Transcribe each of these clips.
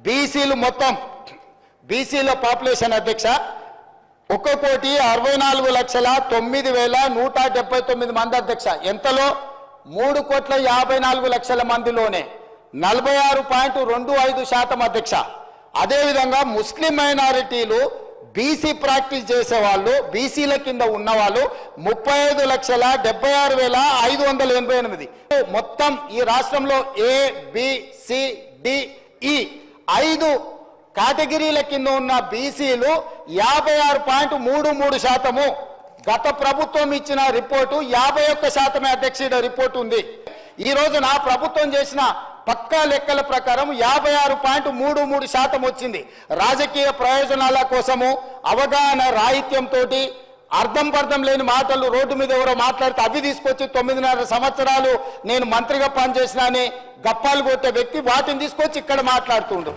బీసీలు మొత్తం బీసీల పాపులేషన్ అధ్యక్ష 1,64,09,179 మంది అధ్యక్ష. ఎంతలో 3,54,00,000 మందిలోనే 46.25% అధ్యక్ష. అదేవిధంగా ముస్లిం మైనారిటీలు బీసీ ప్రాక్టీస్ చేసేవాళ్ళు బీసీల కింద ఉన్నవాళ్ళు 35,76,588. మొత్తం ఈ రాష్ట్రంలో ABCDE 5 కేటగిరీల కింద ఉన్న బీసీలు 56.33%. గత ప్రభుత్వం ఇచ్చిన రిపోర్టు 51% అధ్యక్షుడి రిపోర్టు ఉంది. ఈ రోజు నా ప్రభుత్వం చేసిన పక్కా లెక్కల ప్రకారం 56.33% వచ్చింది. రాజకీయ ప్రయోజనాల కోసము అవగాహన రాహిత్యంతో అర్థం లేని మాటలు రోడ్డు మీద ఎవరో మాట్లాడితే అవి తీసుకొచ్చి 9.5 సంవత్సరాలు నేను మంత్రిగా పనిచేసినా అని గప్పాలు కొట్టే వ్యక్తి వాటిని తీసుకొచ్చి ఇక్కడ మాట్లాడుతుండు.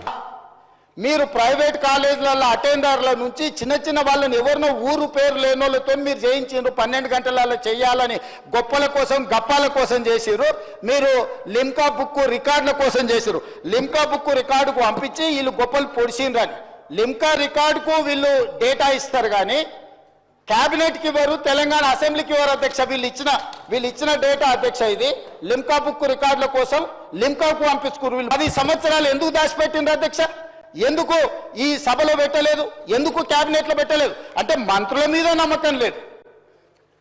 మీరు ప్రైవేట్ కాలేజీలలో అటెండర్ల నుంచి చిన్న వాళ్ళని ఎవరినో ఊరు పేరు లేని వాళ్ళతో మీరు చేయించారు. 12 గంటలలో చేయాలని గొప్పల కోసం గప్పాల కోసం చేసిరు. మీరు లిమ్కా బుక్ రికార్డుల కోసం చేసిరు. లిమ్కా బుక్ రికార్డుకు పంపించి వీళ్ళు గొప్పలు పొడిచిండ్రు అని లిమ్కా రికార్డుకు వీళ్ళు డేటా ఇస్తారు కానీ క్యాబినెట్కి ఇవ్వరు, తెలంగాణ అసెంబ్లీకి ఇవ్వరు అధ్యక్ష. వీళ్ళు ఇచ్చిన డేటా అధ్యక్ష. ఇది లిమ్కా బుక్ రికార్డుల కోసం లిమ్కాకు పంపించుకున్నారు. వీళ్ళు 10 సంవత్సరాలు ఎందుకు దాచిపెట్టిండ్రు అధ్యక్ష? ఎందుకు ఈ సభలో పెట్టలేదు? ఎందుకు క్యాబినెట్లో పెట్టలేదు? అంటే మంత్రుల మీద నమ్మకం లేదు,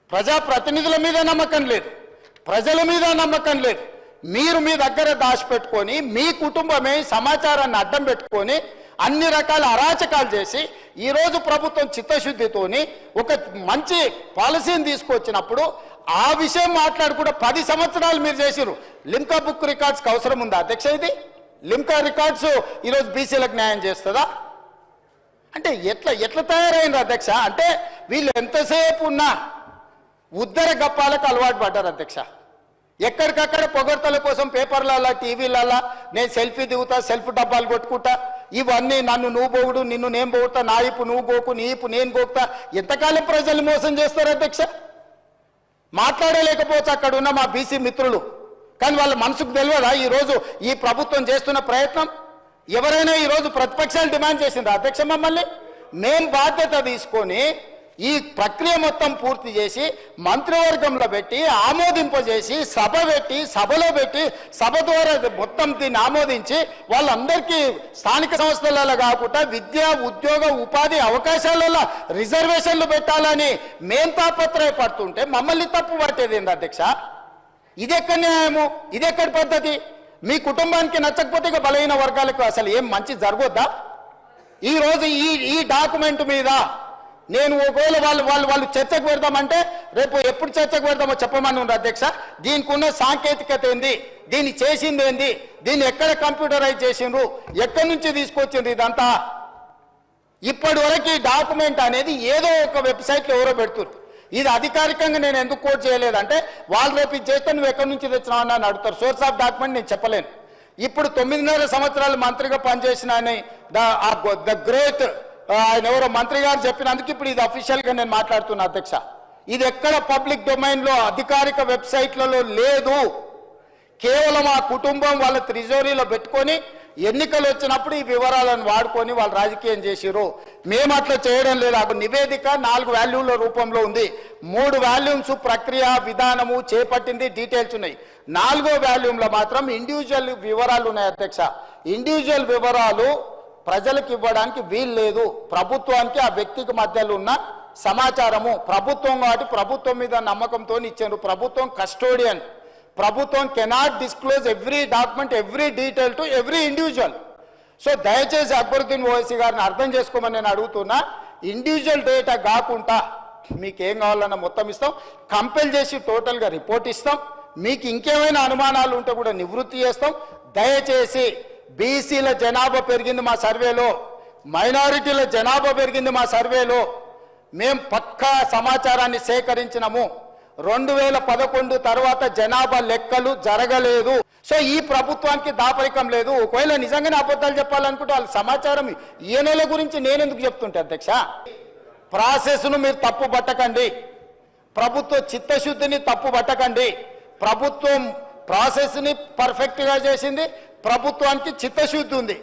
ప్రజాప్రతినిధుల మీద నమ్మకం లేదు, ప్రజల మీద నమ్మకం లేదు. మీరు మీ దగ్గర దాచిపెట్టుకొని మీ కుటుంబమే సమాచారాన్ని అడ్డం పెట్టుకొని అన్ని రకాల అరాచకాలు చేసి ఈరోజు ప్రభుత్వం చిత్తశుద్ధితోని ఒక మంచి పాలసీని తీసుకొచ్చినప్పుడు ఆ విషయం మాట్లాడుకుంటే 10 సంవత్సరాలు మీరు చేసిరు. లిమ్కా బుక్ రికార్డ్స్కి అవసరం ఉందా అధ్యక్ష? ఇది లిమ్కా రికార్డ్స్ ఈరోజు బీసీలకు న్యాయం చేస్తుందా? అంటే ఎట్లా తయారైంది అధ్యక్ష? అంటే వీళ్ళు ఎంతసేపు ఉన్నా ఉద్దర గప్పాలకు అలవాటు పడ్డారు అధ్యక్ష. ఎక్కడికక్కడ పొగడ్తల కోసం పేపర్లలో టీవీలలో నేను సెల్ఫీ దిగుతా, సెల్ఫ్ డబ్బాలు కొట్టుకుంటా, ఇవన్నీ నన్ను నువ్వు పోగుడు, నిన్ను నేను పోగుతా, నా ఇప్పు నువ్వు గోకు, నీ ఇప్పు నేను గోకుతా. ఎంతకాలం ప్రజల్ని మోసం చేస్తారు అధ్యక్ష? మాట్లాడలేకపోవచ్చు అక్కడ ఉన్న మా బీసీ మిత్రులు, కానీ వాళ్ళ మనసుకు తెలియదా ఈరోజు ఈ ప్రభుత్వం చేస్తున్న ప్రయత్నం? ఎవరైనా ఈరోజు ప్రతిపక్షాలు డిమాండ్ చేసిండ్రు అధ్యక్ష మమ్మల్ని? మేం బాధ్యత తీసుకొని ఈ ప్రక్రియ మొత్తం పూర్తి చేసి మంత్రివర్గంలో పెట్టి ఆమోదింపజేసి సభలో పెట్టి సభ ద్వారా మొత్తం దీన్ని ఆమోదించి వాళ్ళందరికీ స్థానిక సంస్థలలో కాకుండా విద్యా ఉద్యోగ ఉపాధి అవకాశాలలో రిజర్వేషన్లు పెట్టాలని మేం తాపత్రయపడుతుంటే మమ్మల్ని తప్పు పట్టేది ఏంది అధ్యక్ష? ఇదెక్కడ న్యాయము? ఇదెక్కడి పద్ధతి? మీ కుటుంబానికి నచ్చకపోతే ఇక బలహీన వర్గాలకు అసలు ఏం మంచి జరగొద్దా? ఈరోజు ఈ డాక్యుమెంట్ మీద నేను ఒకవేళ వాళ్ళు చర్చకు పెడదామంటే రేపు ఎప్పుడు చర్చకు పెడదామో చెప్పమని ఉంది అధ్యక్ష. దీనికి ఉన్న సాంకేతికత ఏంది, దీన్ని చేసింది ఏంది, దీన్ని ఎక్కడ కంప్యూటరైజ్ చేసిండ్రు, ఎక్కడి నుంచి తీసుకొచ్చిండ్రు, ఇదంతా ఇప్పటి వరకు ఈ డాక్యుమెంట్ అనేది ఏదో ఒక వెబ్సైట్లో ఎవరో పెడుతున్నారు. ఇది అధికారికంగా నేను ఎందుకు కోట్ చేయలేదంటే వాళ్ళు రేపు ఇది చేస్తే నువ్వు ఎక్కడి నుంచి తెచ్చినావు అని అడుగుతారు. సోర్స్ ఆఫ్ డాక్యుమెంట్ నేను చెప్పలేను. ఇప్పుడు 9.5 సంవత్సరాలు మంత్రిగా పనిచేసిన ద గ్రేట్ ఆయన ఎవరో మంత్రి గారు చెప్పినందుకు ఇప్పుడు ఇది అఫీషియల్గా నేను మాట్లాడుతున్నా అధ్యక్ష. ఇది ఎక్కడ పబ్లిక్ డొమైన్లో అధికారిక వెబ్సైట్లలో లేదు. కేవలం ఆ కుటుంబం వాళ్ళ ట్రెజరీలో పెట్టుకొని ఎన్నికలు వచ్చినప్పుడు ఈ వివరాలను వాడుకొని వాళ్ళు రాజకీయం చేసిరు. మేము అట్లా చేయడం లేదు. ఆ నివేదిక 4 వాల్యూమ్ల రూపంలో ఉంది. 3 వాల్యూమ్స్ ప్రక్రియ విధానము చేపట్టింది, డీటెయిల్స్ ఉన్నాయి. 4వ వాల్యూమ్లో మాత్రం ఇండివిజువల్ వివరాలు ఉన్నాయి అధ్యక్ష. ఇండివిజువల్ వివరాలు ప్రజలకు ఇవ్వడానికి వీలు లేదు. ప్రభుత్వానికి ఆ వ్యక్తికి మధ్యలో ఉన్న సమాచారము ప్రభుత్వం కాబట్టి ప్రభుత్వం మీద నమ్మకంతో ఇచ్చారు. ప్రభుత్వం కస్టోడియన్. ప్రభుత్వం cannot disclose every document, every detail to every individual. So దయచేసి అక్బరుద్దీన్ ఓవైసీ గారిని అర్థం చేసుకోమని నేను అడుగుతున్నా. ఇండివిజువల్ డేటా కాకుండా మీకు ఏం కావాలన్నా మొత్తం ఇస్తాం, కంపెల్ చేసి టోటల్గా రిపోర్ట్ ఇస్తాం. మీకు ఇంకేమైనా అనుమానాలు ఉంటే కూడా నివృత్తి చేస్తాం. దయచేసి బీసీల జనాభా పెరిగింది మా సర్వేలో, మైనారిటీల జనాభా పెరిగింది మా సర్వేలో. మేము పక్కా సమాచారాన్ని సేకరించినాము. 2011 తర్వాత జనాభా లెక్కలు జరగలేదు. సో ఈ ప్రభుత్వానికి దాపరికం లేదు. ఒకవేళ నిజంగానే అబద్ధాలు చెప్పాలనుకుంటే వాళ్ళ సమాచారం ఈయనల గురించి నేను ఎందుకు చెప్తుంటే అధ్యక్ష? ప్రాసెస్ను మీరు తప్పు పట్టకండి, ప్రభుత్వ చిత్తశుద్ధిని తప్పు పట్టకండి. ప్రభుత్వం ప్రాసెస్ని పర్ఫెక్ట్గా చేసింది, ప్రభుత్వానికి చిత్తశుద్ధి ఉంది.